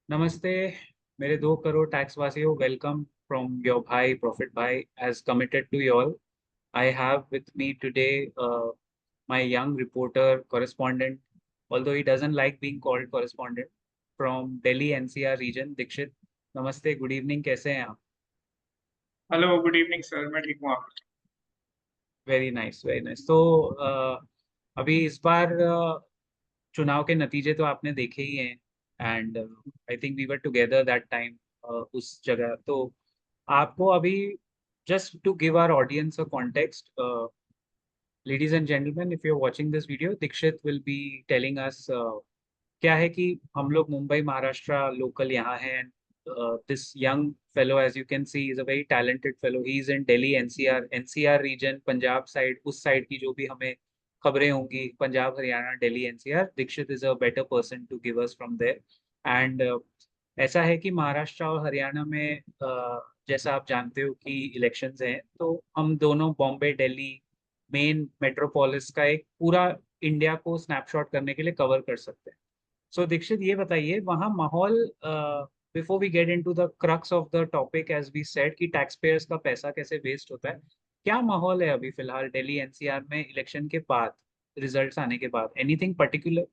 नमस्ते मेरे 2 करोड़ टैक्स वासियों, वेलकम फ्रॉम योर भाई प्रॉफिट भाई as committed to you all. I have with me today my young reporter correspondent, although he doesn't like being called correspondent, from Delhi NCR region, Dikshit. नमस्ते, good evening, कैसे हैं आप? Hello good evening sir. मैं ठीक हूँ। आप? Very nice, very nice. तो अभी इस बार चुनाव के नतीजे तो आपने देखे ही हैं. And I think we were together that time उस जगह. तो आपको अभी, just to give our audience a context, ladies and gentlemen, if you're watching this video, Dikshit will be telling us क्या है कि हम लोग मुंबई महाराष्ट्र लोकल यहाँ हैं. This young fellow, as you can see, is a very talented fellow. He is in Delhi NCR region, Punjab side, उस side की जो भी हमें खबरें होंगी, Punjab Haryana Delhi NCR, Dikshit is a better person to give us from there. And ऐसा है कि महाराष्ट्र और हरियाणा में जैसा आप जानते हो कि इलेक्शंस हैं, तो हम दोनों बॉम्बे दिल्ली मेन मेट्रोपोलिस का एक पूरा इंडिया को स्नैपशॉट करने के लिए कवर कर सकते हैं. सो दीक्षित, ये बताइए वहाँ माहौल, before we get into the crux of the topic, as we said कि टैक्स पेयर्स का पैसा कैसे वेस्ट होता है, क्या माहौल है अभी फिलहाल दिल्ली एनसीआर में इलेक्शन के बाद, रिजल्ट्स आने के बाद? Anything particular?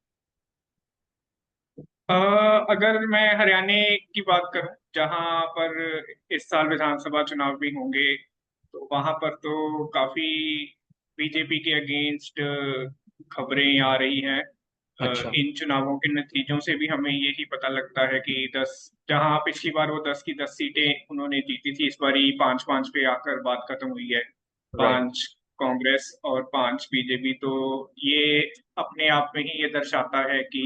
अगर मैं हरियाणा की बात करूं, जहां पर इस साल विधानसभा चुनाव भी होंगे, तो वहां पर तो काफी बीजेपी के अगेंस्ट खबरें आ रही हैं। अच्छा. इन चुनावों के नतीजों से भी हमें यही पता लगता है कि 10, जहां पिछली बार वो 10 की 10 सीटें उन्होंने जीती थी, इस बार 5-5 पे आकर बात खत्म हुई है। राइट. 5 कांग्रेस और 5 बीजेपी। तो ये अपने आप में ही ये दर्शाता है कि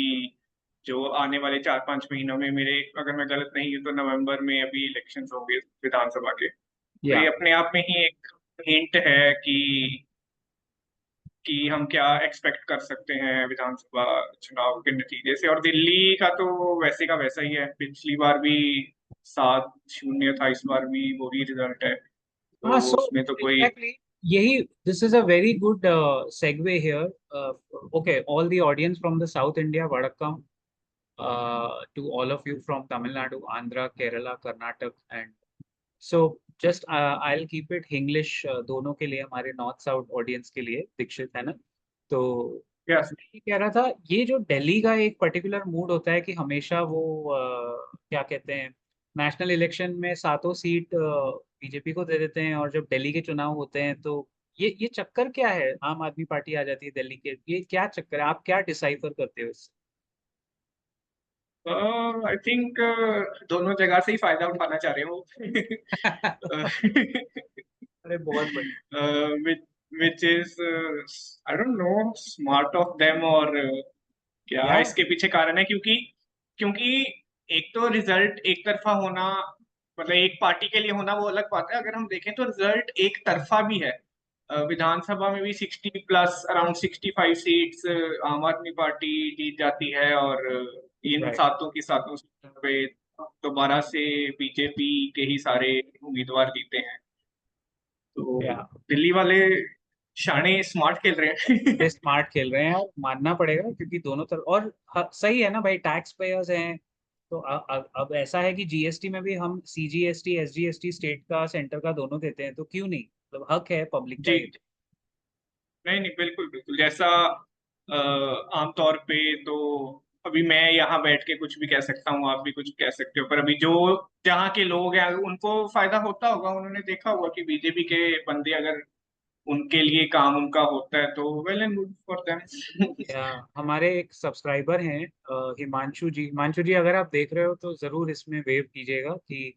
जो आने वाले 4-5 महीनों में, मेरे अगर मैं गलत नहीं हूं तो नवंबर में अभी इलेक्शंस होंगे विधानसभा के। तो या. ये अपने आप में ही एक हिंट है कि हम क्या एक्सपेक्ट कर सकते हैं विधानसभा चुनाव के नतीजे से। और दिल्ली का तो वैसे का वैसा ही है। पिछली बार भी 7-0 था, इस बार भी वही रिजल्ट है, तो हाँ, सो उसमें तो कोई। एग्जैक्टली यही, this is a very good segue here. Okay, all the audience from the South India, vadakkam to all of you from Tamil Nadu, Andhra, Kerala, Karnataka, and so just I'll keep it English दोनों के लिए, हमारे north south audience के लिए, दीक्षित, है ना? तो yes. मैं ये कह रहा था, ये जो दिल्ली का एक पर्टिकुलर मूड होता है कि हमेशा वो क्या कहते हैं, नेशनल इलेक्शन में सातों सीट बीजेपी को दे देते हैं, और जब दिल्ली के चुनाव होते हैं तो ये चक्कर क्या है? आम आदमी पार्टी आ जाती है दिल्ली के, ये क्या चक्कर है? आप क्या डिसाइफर करते हो इससे? आई थिंक दोनों जगह से ही फायदा उठाना चाह रहे हो। अरे बहुत बढ़िया. Which is I don't know, smart of them, और क्या या. इसके पीछे कारण है। क्योंकि क्योंकि एक तो रिजल्ट एक तरफा होना, मतलब एक पार्टी के लिए होना, वो अलग बात है। अगर हम देखें तो रिजल्ट एक तरफा भी है। विधानसभा में भी 60+, अराउंड 65 सीट्स आम आदमी पार्टी जीत जाती है, और इन राइट. सातों की सातों सीटों पे दोबारा से बीजेपी के ही सारे उम्मीदवार जीते हैं। तो या. दिल्ली वाले शाणे स्मार्ट खेल रहे बड़े हैं। स्मार्ट खेल रहे हैं, और मानना पड़ेगा, क्योंकि दोनों तरफ, और सही है ना भाई, टैक्स पेयर्स हैं. तो अब ऐसा है कि जीएसटी में भी हम सीजीएसटी एसजीएसटी स्टेट का सेंटर का दोनों देते हैं, तो क्यों नहीं, मतलब हक है पब्लिक का जी। ये. नहीं नहीं, बिल्कुल बिल्कुल। जैसा आमतौर पे तो अभी मैं यहाँ बैठ के कुछ भी कह सकता हूँ, आप भी कुछ कह सकते हो, पर अभी जो जहाँ के लोग हैं उनको फायदा होता होगा। उन्होंने देखा होगा कि बीजेपी के बंदे अगर उनके लिए काम उनका होता है तो well and good for them. या, हमारे एक सब्सक्राइबर हैं, हिमांशु जी. हिमांशु जी, अगर आप देख रहे हो तो जरूर इसमें वेव कीजिएगा कि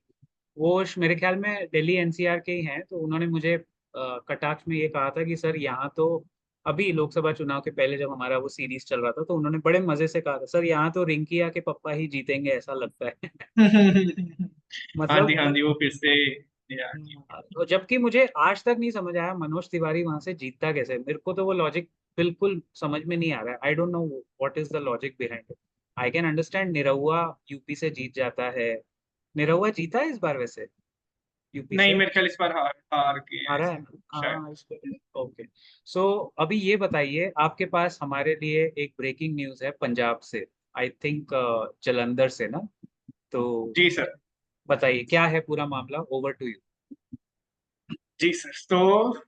वो मेरे ख्याल में दिल्ली एनसीआर के ही हैं. तो उन्होंने मुझे कटाक्ष में ये कहा था कि सर यहाँ तो, अभी लोकसभा चुनाव के पहले जब हमारा वो सीरीज चल रहा था, तो उन्होंने बड़े मजे से कहा था, सर यहाँ तो रिंकिया के पप्पा ही जीतेंगे ऐसा लगता है. हाँ जी, मतलब हाँ जी, वो फिर से। और जबकि मुझे आज तक नहीं समझ आया मनोज तिवारी वहां से जीतता कैसे. मेरे को तो वो लॉजिक बिल्कुल समझ में नहीं आ रहा है. I don't know what is the logic behind it. I can understand Nirahua UP से जीत जाता है. निरहुआ जीता है इस बार वैसे यूपी नहीं, से? मेरे ख्याल इस बार हार हार के आ हैं रहा है ना? शायद। हाँ, इस पे. ओके. सो अभी ये बताइए, आपके पास हमारे लिए एक ब्रेकिंग न्यूज़ है पंजाब से, आई थिंक जलंधर से ना. तो जी सर। बताइए क्या है पूरा मामला, ओवर टू यू। जी सर। तो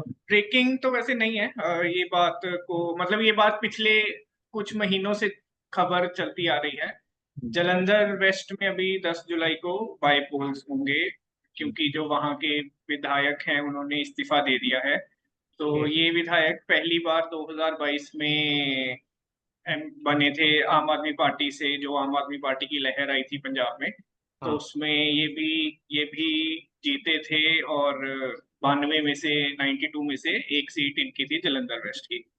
ब्रेकिंग तो वैसे नहीं है, ये बात को मतलब ये बात पिछले कुछ महीनों से खबर चलती आ रही है। जालंधर वेस्ट में अभी 10 जुलाई को बाई पोल्स होंगे, क्योंकि जो वहाँ के विधायक हैं उन्होंने इस्तीफा दे दिया है। तो ओके। ये विधायक पहली बार 2022 में बने थे आम आदमी पार्टी से, जो आम आदमी पार्टी की लहर आई थी पंजाब में। तो हाँ। उसमें ये भी जीते थे, और 92 में से 92 में से एक सीट इनकी थी जालंधर वेस्ट की।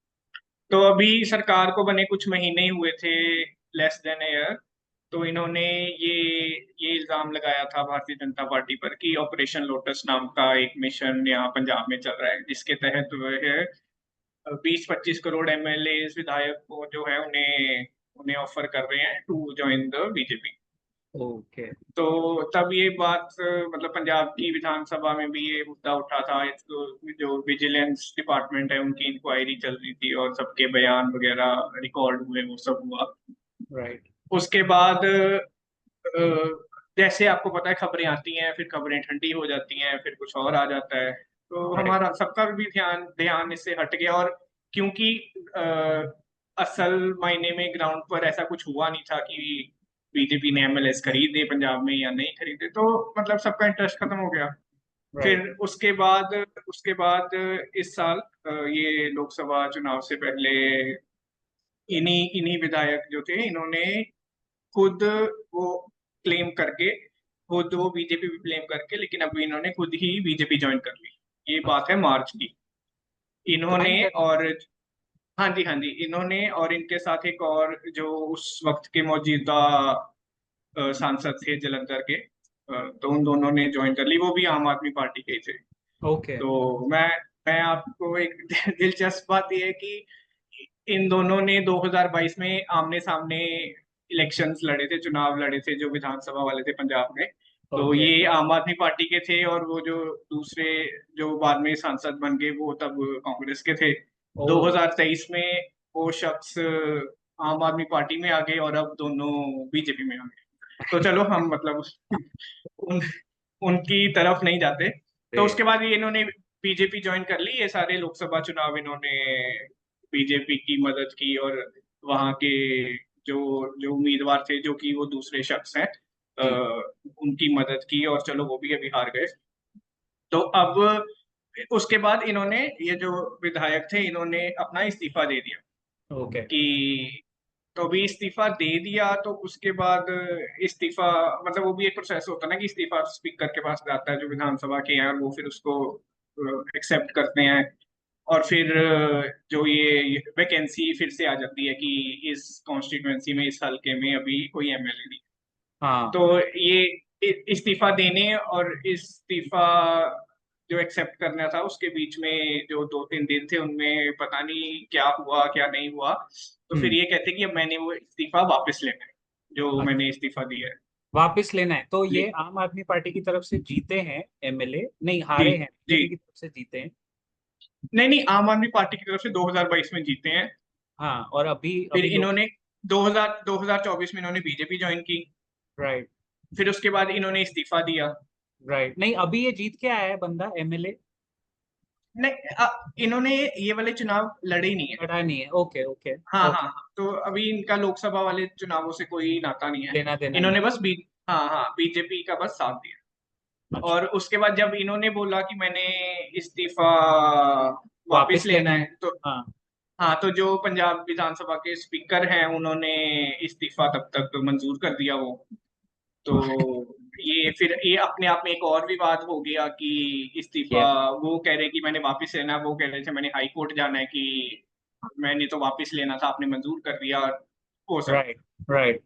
तो अभी सरकार को बने कुछ महीने ही हुए थे, लेस देन ईयर। तो इन्होंने ये ये इल्जाम लगाया था भारतीय जनता पार्टी पर कि ऑपरेशन लोटस नाम का एक मिशन यहाँ पंजाब में चल रहा है, जिसके तहत वह 20-25 करोड़ एमएलए विधायक को जो है उन्हें उन्हें ऑफर कर रहे हैं to join the BJP. Okay. तो तब ये बात मतलब पंजाब की विधानसभा में भी ये मुद्दा उठा था। इसको जो विजिलेंस डिपार्टमेंट है उनकी इंक्वायरी चल रही थी, और सबके बयान वगैरह रिकॉर्ड हुए, वो सब हुआ। राइट। उसके बाद जैसे आपको पता है खबरें आती हैं, फिर खबरें ठंडी हो जाती हैं, फिर कुछ और आ जाता है। तो राइट। हमारा सबका भी ध्यान ध्यान इससे हट गया। और क्योंकि असल मायने में ग्राउंड पर ऐसा कुछ हुआ नहीं था कि बीजेपी ने एमएलएस खरीदे पंजाब में या नहीं खरीदे, तो मतलब सबका इंटरेस्ट खत्म हो गया। फिर राइट। उसके बाद इस साल ये लोकसभा चुनाव से पहले इन्हीं इन्हीं विधायक जो थे, इन्होंने खुद वो क्लेम करके, खुद वो बीजेपी भी क्लेम करके, लेकिन अभी इन्होंने खुद ही बीजेपी ज्वाइन कर ली। ये बात है मार्च की। इन्होंने ज्वाइन कर ली। और हाँ जी, हाँ जी, इन्होंने और इनके साथ एक और जो उस वक्त के मौजूदा सांसद थे जलंधर के, तो उन दोनों ने ज्वाइन कर ली, वो भी आम आदमी पार्टी के ही थे। ओके। तो मैं आपको एक दिलचस्प बात यह है कि इन दोनों ने 2022 में आमने सामने इलेक्शंस लड़े थे, चुनाव लड़े थे, जो विधानसभा वाले थे पंजाब में। तो ओके। ये आम आदमी पार्टी के थे, और वो जो दूसरे जो बाद में सांसद बन गए वो तब कांग्रेस के थे। ओ। 2023 में वो शख्स आम आदमी पार्टी में आ गए, और अब दोनों बीजेपी में आ गए। तो चलो हम मतलब उन उनकी तरफ नहीं जाते। तो ग्रेट। उसके बाद ये इन्होंने बीजेपी ज्वाइन कर ली। ये सारे लोकसभा चुनाव इन्होंने बीजेपी की मदद की, और वहाँ के जो जो उम्मीदवार थे, जो कि वो दूसरे शख्स हैं, जी। उनकी मदद की, और चलो वो भी अभी हार गए। तो अब उसके बाद इन्होंने, ये जो विधायक थे, इन्होंने अपना इस्तीफा दे दिया ओके। कि तो अभी इस्तीफा दे दिया। तो उसके बाद इस्तीफा मतलब वो भी एक प्रोसेस होता है ना, कि इस्तीफा स्पीकर के पास जाता है जो विधानसभा के हैं, और वो फिर उसको एक्सेप्ट करते हैं। और फिर जो ये वैकेंसी फिर से आ जाती है कि इस कॉन्स्टिट्यूएंसी में, इस हल्के में अभी कोई एमएलए नहीं। हाँ। तो ये इस्तीफा देने और इस्तीफा जो एक्सेप्ट करना था, उसके बीच में जो 2-3 दिन थे, उनमें पता नहीं क्या हुआ क्या नहीं हुआ। तो फिर हम्म। ये कहते कि अब मैंने वो इस्तीफा वापस लेना है, जो अच्छा। मैंने इस्तीफा दिया है। वापिस लेना है, तो ये ले- आम आदमी पार्टी की तरफ से जीते हैं एमएलए, नहीं जी, हारे हैं, जी। बीजेपी की तरफ से जीते हैं। नहीं नहीं, आम आदमी पार्टी की तरफ से 2022 में जीते हैं। हाँ, और अभी फिर अभी लोग। इन्होंने 2024 में इन्होंने बीजेपी ज्वाइन की। राइट। फिर उसके बाद इन्होंने इस्तीफा दिया। राइट, नहीं अभी ये जीत के आया है बंदा एमएलए। नहीं, इन्होंने ये वाले चुनाव लड़े ही नहीं है। लड़ा नहीं है, ओके ओके। हाँ हाँ ओके। हाँ, तो अभी इनका लोकसभा वाले चुनावों से कोई नाता नहीं है। लेना देना नहीं। इन्होंने बस हाँ हाँ, बीजेपी का बस साथ दिया। अच्छा। और उसके बाद जब इन्होंने बोला कि मैंने इस्तीफा वापस वापिस लेना लेना है, है। तो हाँ। हाँ, तो जो पंजाब विधानसभा के स्पीकर हैं उन्होंने इस्तीफा तब तक मंजूर कर दिया वो। तो ये फिर ये अपने आप में एक और विवाद हो गया कि इस्तीफा, ये। वो कह रहे कि मैंने वापस लेना है, वो कह रहे थे मैंने हाई कोर्ट जाना है कि मैंने तो वापस लेना था, आपने मंजूर कर दिया, वो सब। राइट। राइट।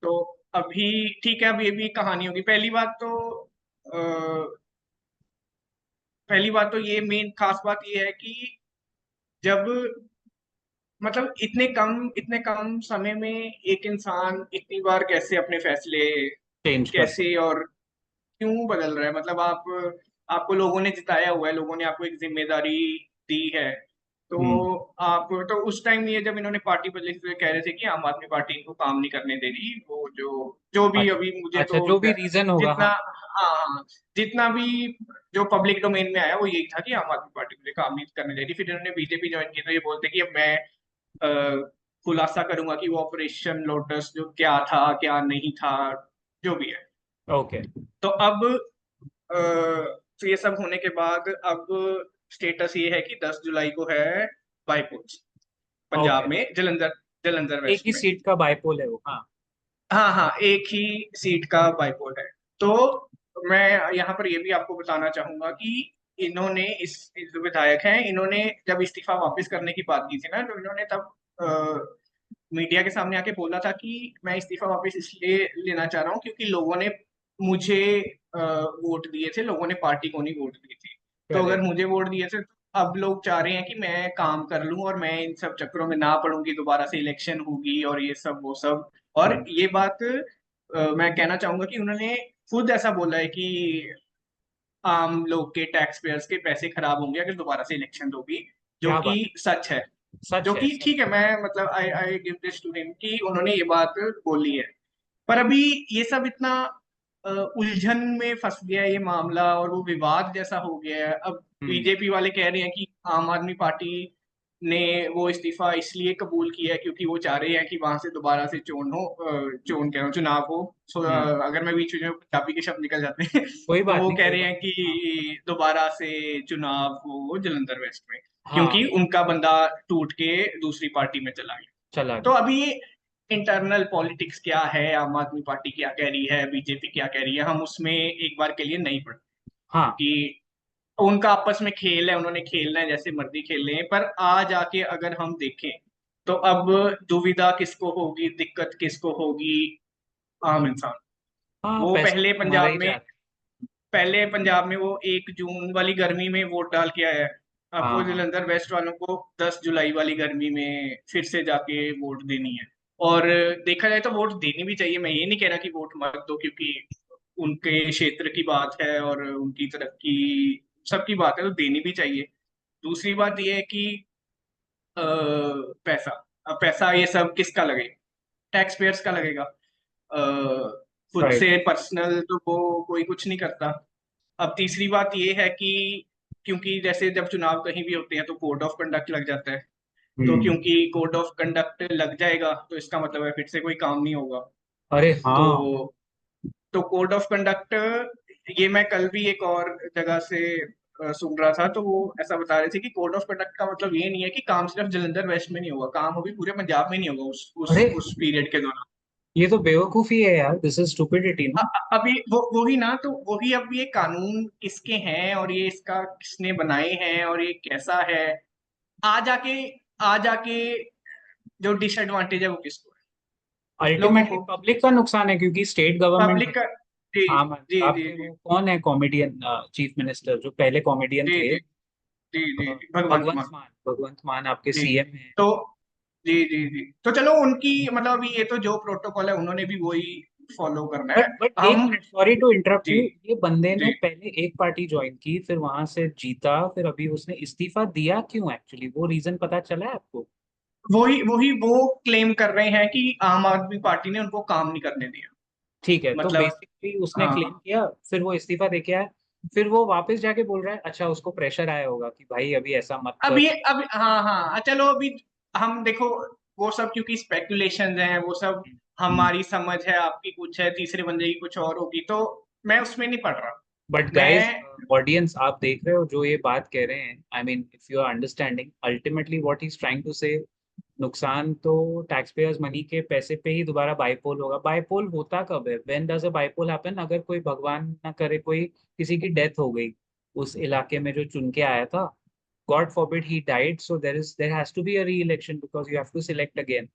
तो अभी ठीक है, अब ये भी कहानी होगी। पहली बात तो ये मेन खास बात ये है कि जब मतलब इतने कम समय में एक इंसान इतनी बार कैसे अपने फैसले, चेंज कर कैसे सकते। और क्यों बदल रहा है। मतलब आपको लोगों ने जिताया हुआ है, लोगों ने आपको एक जिम्मेदारी दी है। तो हम्म। आप तो उस टाइम ये जब इन्होंने पार्टी बदली तो ये कह रहे थे कि आम आदमी पार्टी इनको काम नहीं करने दे रही, वो जो जो भी अच्छा। अभी मुझे अच्छा, तो जो भी रीजन होगा, जितना, हाँ। हाँ हाँ, जितना भी जो पब्लिक डोमेन में आया वो यही था कि आम आदमी पार्टी मुझे काम नहीं करने दे रही। फिर इन्होंने बीजेपी ज्वाइन की तो ये बोलते कि अब मैं खुलासा करूंगा कि वो ऑपरेशन लोटस जो क्या था क्या नहीं था, जो भी है। ओके। तो अब तो ये सब होने के बाद अब स्टेटस ये है कि 10 जुलाई को है बाईपोल्स ओके। पंजाब में, जलंधर, जलंधर एक वेस्ट ही में। सीट का बाइपोल है वो, हाँ। हाँ हाँ, एक ही सीट का बाईपोल है। तो मैं यहाँ पर ये भी आपको बताना चाहूंगा कि इन्होंने इस जो विधायक हैं, इन्होंने जब इस्तीफा वापस करने की बात की थी ना, तो इन्होंने तब मीडिया के सामने आके बोला था कि मैं इस्तीफा वापस इसलिए लेना चाह रहा हूँ क्योंकि लोगों ने मुझे वोट दिए थे, लोगों ने पार्टी को नहीं वोट दिए थे। तो अगर करेक्ट। मुझे वोट दिए थे तो अब लोग चाह रहे हैं कि मैं काम कर लूं और मैं इन सब चक्करों में ना पड़ूंगी, दोबारा से इलेक्शन होगी और ये सब वो सब। और ये बात मैं कहना चाहूंगा कि उन्होंने खुद ऐसा बोला है कि आम लोग के टैक्स पेयर्स के पैसे खराब होंगे अगर दोबारा से इलेक्शन होगी, जो क्या कि बात। सच है। सच जो है, कि सच। ठीक है, मैं मतलब I I give this to him कि उन्होंने ये बात बोली है। पर अभी ये सब इतना उलझन में फंस गया है ये मामला, और वो विवाद जैसा हो गया है। अब हम्म। बीजेपी वाले कह रहे हैं कि आम आदमी पार्टी ने वो इस्तीफा इसलिए कबूल किया है क्योंकि वो चाह रहे हैं कि वहां से दोबारा से चोन कह रहा हूँ, चुनाव हो। हम्म। अगर मैं बीच में पंजाबी के शब्द निकल जाते हैं कोई तो बात वो नहीं, कह कोई रहे बात हैं नहीं, हाँ। कि दोबारा से चुनाव हो जलंधर वेस्ट में, हाँ। क्योंकि उनका बंदा टूट के दूसरी पार्टी में चला गया। चला तो गया। अभी इंटरनल पॉलिटिक्स क्या है, आम आदमी पार्टी क्या कह रही है, बीजेपी क्या कह रही है, हम उसमें एक बार के लिए नहीं पड़ते। हाँ। क्योंकि उनका आपस में खेल है, उन्होंने खेलना है, जैसे मर्जी खेल लें। पर आ जाके अगर हम देखें तो अब दुविधा किसको होगी, दिक्कत किसको होगी? आम इंसान। हाँ, वो पैसा तो हमारा ही जा रहा है। पहले पंजाब में वो 1 जून वाली गर्मी में वोट डाल के आया है। अब वो हाँ, हाँ। जलंधर वेस्ट वालों को 10 जुलाई वाली गर्मी में फिर से जाके वोट देनी है। और देखा जाए तो वोट देनी भी चाहिए, मैं ये नहीं कह रहा कि वोट मत दो, क्योंकि उनके क्षेत्र की बात है और उनकी तरक्की सबकी बात है, तो देनी भी चाहिए। दूसरी बात ये है कि पैसा, अब पैसा ये सब किसका लगेगा? टैक्स पेयर्स का लगेगा। खुद राइट। से पर्सनल तो वो कोई कुछ नहीं करता। अब तीसरी बात ये है कि क्योंकि जैसे जब चुनाव कहीं भी होते हैं तो कोड ऑफ कंडक्ट लग जाता है। तो हम्म। क्योंकि कोड ऑफ कंडक्ट लग जाएगा तो इसका मतलब है फिर से कोई काम नहीं होगा। अरे हाँ। तो कोड ऑफ कंडक्ट, ये मैं कल भी एक और जगह से सुन रहा था, तो वो ऐसा बता रहे थे कि कोड ऑफ कंडक्ट का मतलब ये नहीं है कि काम सिर्फ जलंधर वेस्ट में नहीं होगा, काम अभी पूरे पंजाब में नहीं होगा अरे, उस पीरियड के दौरान। ये तो बेवकूफी है यार, दिस इज स्टुपिडिटी, नो। अभी वही ना, तो वही अब ये कानून किसके हैं और ये इसका किसने बनाए हैं और ये कैसा है, आ जाके आ जाके जो डिसएडवांटेज है वो किसको है? लोगों अल्टीमेटली को, पब्लिक का नुकसान है, क्योंकि स्टेट गवर्नमेंट पब्लिक का। जी आम जी जी आपके जी वो कौन है कॉमेडियन, चीफ मिनिस्टर जो पहले कॉमेडियन जी थे, जी जी जी जी, भगवंत भगवंत मान। मान, भगवंत मान आपके जी, सीएम हैं। तो जी जी जी, तो चलो उनकी मतलब अभी ये तो जो प्रोटोकॉल है उन्होंने भी वही फॉलो करना है। बट एक हम, मिनट, सॉरी टू इंटरप्ट जी यू, ये बंदे ने जी, पहले एक पार्टी ज्वाइन की, फिर वहां से जीता, फिर अभी उसने इस्तीफा दिया क्यों? एक्चुअली वो रीजन पता चला है आपको? वही वही वो क्लेम कर रहे हैं कि आम आदमी पार्टी ने उनको काम नहीं करने दिया। ठीक है, तो मतलब, बेसिकली उसने क्लेम हाँ, किया, फिर वो इस्तीफा दे के आया, फिर वो वापस जाके बोल रहा है, अच्छा उसको प्रेशर आया होगा कि भाई अभी ऐसा मत कर। अब हाँ हाँ, चलो अभी हम देखो, वो सब क्योंकि स्पेकुलेशंस हैं, वो सब हमारी समझ है, आपकी कुछ है, तीसरे बंदे की कुछ और होगी, तो मैं उसमें नहीं पड़ रहा। बट गाइस, मैं, ऑडियंस आप देख रहे हो जो ये बात कह रहे हैं, I mean if you are understanding ultimately what he is trying to say, नुकसान तो टैक्स पेयर्स मनी के पैसे पे ही दोबारा बाइपोल होगा। बाइपोल होता कब है? When does a bipole happen? अगर कोई भगवान ना करे कोई किसी की डेथ हो गई उस इलाके में जो चुन के आया था, God forbid he died, so there has to be a re election because you have to select again,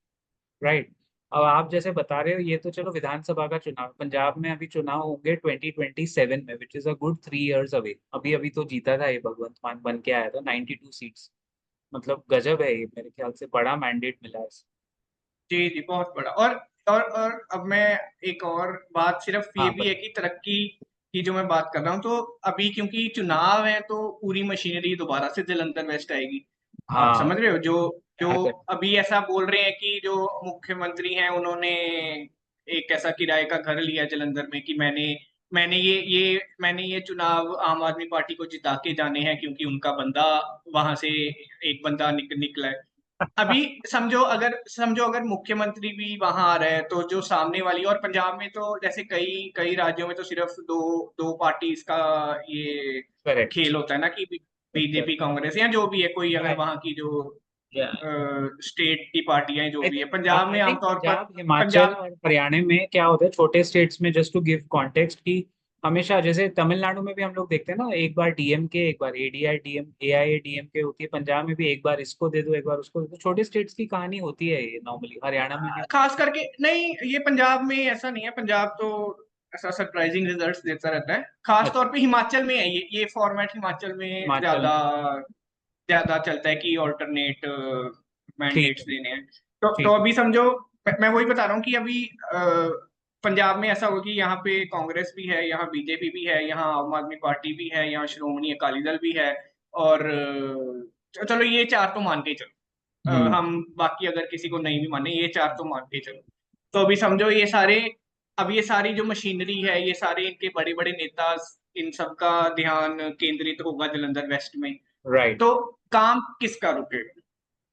right? अब आप जैसे बता रहे हो, ये तो चलो विधानसभा का चुनाव, पंजाब में अभी चुनाव होंगे 2027 में, which is a good 3 years away. अभी अभी तो जीता था ये भगवंत मान, बन के आया था 92 सीट्स। मतलब गजब है, ये मेरे ख्याल से बड़ा मैंडेट मिला है। जी जी, बहुत बड़ा। और अब मैं एक और बात, सिर्फ ये हाँ, भी है कि तरक्की की जो मैं बात कर रहा हूँ, तो अभी क्योंकि चुनाव है तो पूरी मशीनरी दोबारा से जलंधर वेस्ट आएगी। आप हाँ, समझ रहे हो, जो जो जहाँ तक। अभी ऐसा बोल रहे हैं कि जो मुख्यमंत्री हैं उन्होंने एक ऐसा किराए का घर लिया जलंधर में कि मैंने ये चुनाव आम आदमी पार्टी को जिता के जाने हैं क्योंकि उनका बंदा वहां से एक बंदा निकला है। अभी समझो अगर मुख्यमंत्री भी वहां आ रहा है तो जो सामने वाली, और पंजाब में तो जैसे कई कई राज्यों में तो सिर्फ दो दो पार्टीज का ये करेक्ट। खेल होता है ना कि बीजेपी कांग्रेस या जो भी है, कोई अगर वहां की जो स्टेट की पार्टियां जो आई भी है, थिंक पंजाब में आई थिंक आमतौर पर पंजाब, हिमाचल पंजाब। और हरियाणा में क्या होता है, छोटे स्टेट्स में, जस्ट टू गिव कॉन्टेक्स्ट की, हमेशा जैसे तमिलनाडु में भी हम लोग देखते हैं ना, एक बार डीएमके, एक बार एआईएडीएमके होती है, पंजाब में भी एक बार इसको दे दो, एक बार उसको दे दो, छोटे स्टेट्स की कहानी होती है ये नॉर्मली, हरियाणा में भी। खास करके नहीं, ये पंजाब में ऐसा नहीं है, पंजाब तो ऐसा सरप्राइजिंग रिजल्ट्स देता रहता है। खास अच्छा, तौर पे हिमाचल में है ये फॉर्मेट हिमाचल में हिमाचल ज्यादा ज्यादा चलता है कि ऑल्टरनेट ठीक मैंडेट्स है, देने हैं। तो ठीक है। अभी समझो, मैं वही बता रहा हूँ कि अभी पंजाब में ऐसा होगा कि यहाँ पे कांग्रेस भी है, यहाँ बीजेपी भी है, यहाँ आम आदमी पार्टी भी है, यहाँ श्रोमणी अकाली दल भी है, और चलो ये चार तो मान के ही चलो। हम्म। हम बाकी अगर किसी को नहीं भी माने, ये चार तो मान के ही चलो। तो अभी समझो ये सारे, अब ये सारी जो मशीनरी है, ये सारे इनके बड़े बड़े नेता, इन सबका ध्यान केंद्रित होगा जलंधर वेस्ट में। राइट। तो काम किसका रुकेगा?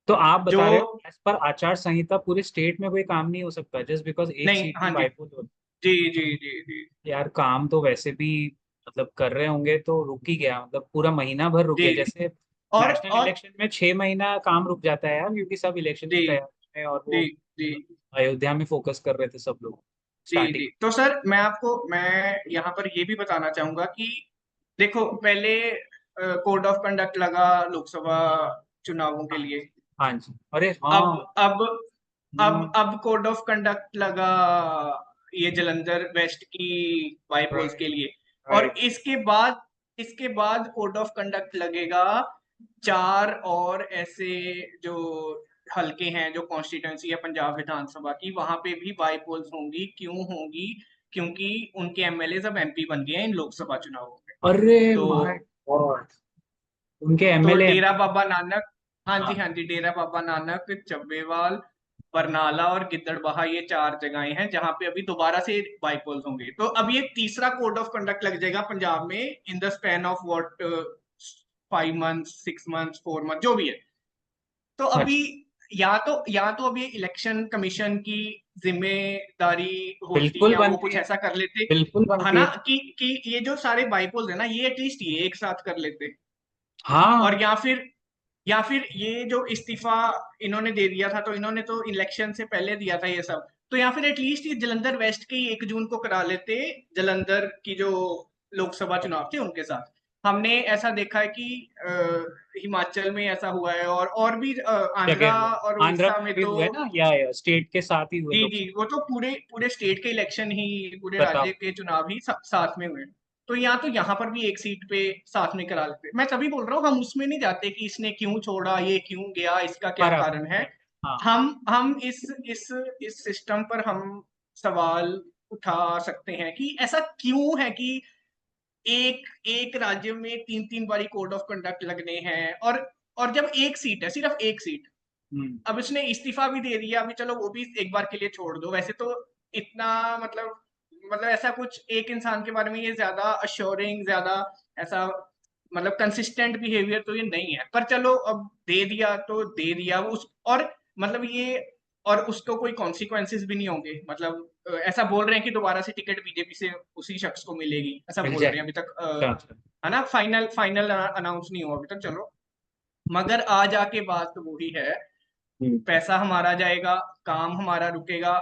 तो आप जो बता रहे हो एज पर आचार संहिता पूरे स्टेट में कोई काम नहीं हो सकता जस्ट बिकॉज एक नहीं, सीट भी हाँ जी, बाइपोल हो? जी जी जी जी यार काम तो वैसे भी मतलब कर रहे होंगे तो रुक ही गया, मतलब पूरा महीना भर रुक जी गया, जी जैसे नेशनल और इलेक्शन में 6 महीना काम रुक जाता है यार, क्योंकि सब इलेक्शन जी की तैयारी में, और जी वो जी अयोध्या में फोकस कर रहे थे सब लोग जी स्टार्टिंग। जी। तो सर मैं यहाँ पर ये भी बताना चाहूंगा कि देखो, पहले कोड ऑफ कंडक्ट लगा लोकसभा चुनावों के हाँ लिए। हाँ जी, अरे अब हाँ। अब अब हम्म। अब कोड ऑफ कंडक्ट लगा ये जलंधर वेस्ट की बाईपोल्स के राइट, लिए। और राइट। इसके बाद कोड ऑफ कंडक्ट लगेगा चार और ऐसे जो हलके हैं, जो कॉन्स्टिट्यूंसी है पंजाब विधानसभा की, वहां पे भी बाईपोल्स होंगी। क्यों होंगी? क्योंकि उनके एमएलए अब एमपी बन गए हैं इन लोकसभा चुनावों में। अरे तो माय गॉड, उनके तो एमएलए डेरा एमपी। बाबा नानक, हाँ जी हाँ। हाँ जी, डेरा बाबा नानक, चब्बेवाल, बरनाला और गिद्दड़बाहा, ये चार जगहें हैं जहां पे अभी दोबारा से बाईपोल्स होंगे। तो अब ये तीसरा कोड ऑफ कंडक्ट लग जाएगा पंजाब में in the span of what 5 months, 6 months, 4 month, जो भी है। तो अभी अच्छा। या तो अभी इलेक्शन कमीशन की जिम्मेदारी होती, बिल्कुल या वो बनती कुछ है, ऐसा कर लेते, बिल्कुल है बनती ना, है। कि ये जो सारे बाईपोल्स है ना, ये एटलीस्ट ये एक साथ कर लेते। हाँ। और या फिर ये जो इस्तीफा इन्होंने दे दिया था, तो इन्होंने तो इलेक्शन से पहले दिया था ये सब, तो या फिर एटलीस्ट ये जलंधर वेस्ट के 1 जून को करा लेते, जलंधर की जो लोकसभा चुनाव थे उनके साथ। हमने ऐसा देखा है कि हिमाचल में ऐसा हुआ है, और भी आंध्रा जगह हुआ है, और आंध्रा उड़ीसा में में भी तो। हुए ना, या स्टेट के साथ ही हुए जी लोग। जी, वो तो पूरे पूरे स्टेट के इलेक्शन ही, पूरे राज्य बताओ। के चुनाव ही साथ में हुए। तो यहाँ पर भी एक सीट पे साथ में करा लेते। मैं तभी बोल रहा हूँ, हम उसमें नहीं जाते कि इसने क्यों छोड़ा, ये क्यों गया, इसका क्या बराबर, कारण है। बराबर। हाँ। हम इस सिस्टम पर हम सवाल उठा सकते हैं कि ऐसा क्यों है कि एक एक राज्य में तीन तीन बारी कोड ऑफ कंडक्ट लगने हैं, और जब एक सीट है, सिर्फ एक सीट, हम्म। अब इसने इस्तीफा भी दे दिया, अभी चलो वो भी एक बार के लिए छोड़ दो, वैसे तो इतना मतलब ऐसा कुछ एक इंसान के बारे में ये ज्यादा अश्योरिंग, ज्यादा ऐसा मतलब कंसिस्टेंट बिहेवियर तो ये नहीं है। पर चलो, अब दे दिया तो दे दिया उस, और मतलब ये, और उसको कोई कॉन्सिक्वेंसेस भी नहीं होंगे, मतलब ऐसा बोल रहे हैं कि दोबारा से टिकट बीजेपी से उसी शख्स को मिलेगी, ऐसा मिल बोल रहे जाए। हैं अभी तक, अच्छा, अच्छा। है ना, फाइनल फाइनल अनाउंस नहीं हुआ अभी तक, चलो। मगर आ जाके बात तो वही है, हम्म। पैसा हमारा जाएगा, काम हमारा रुकेगा।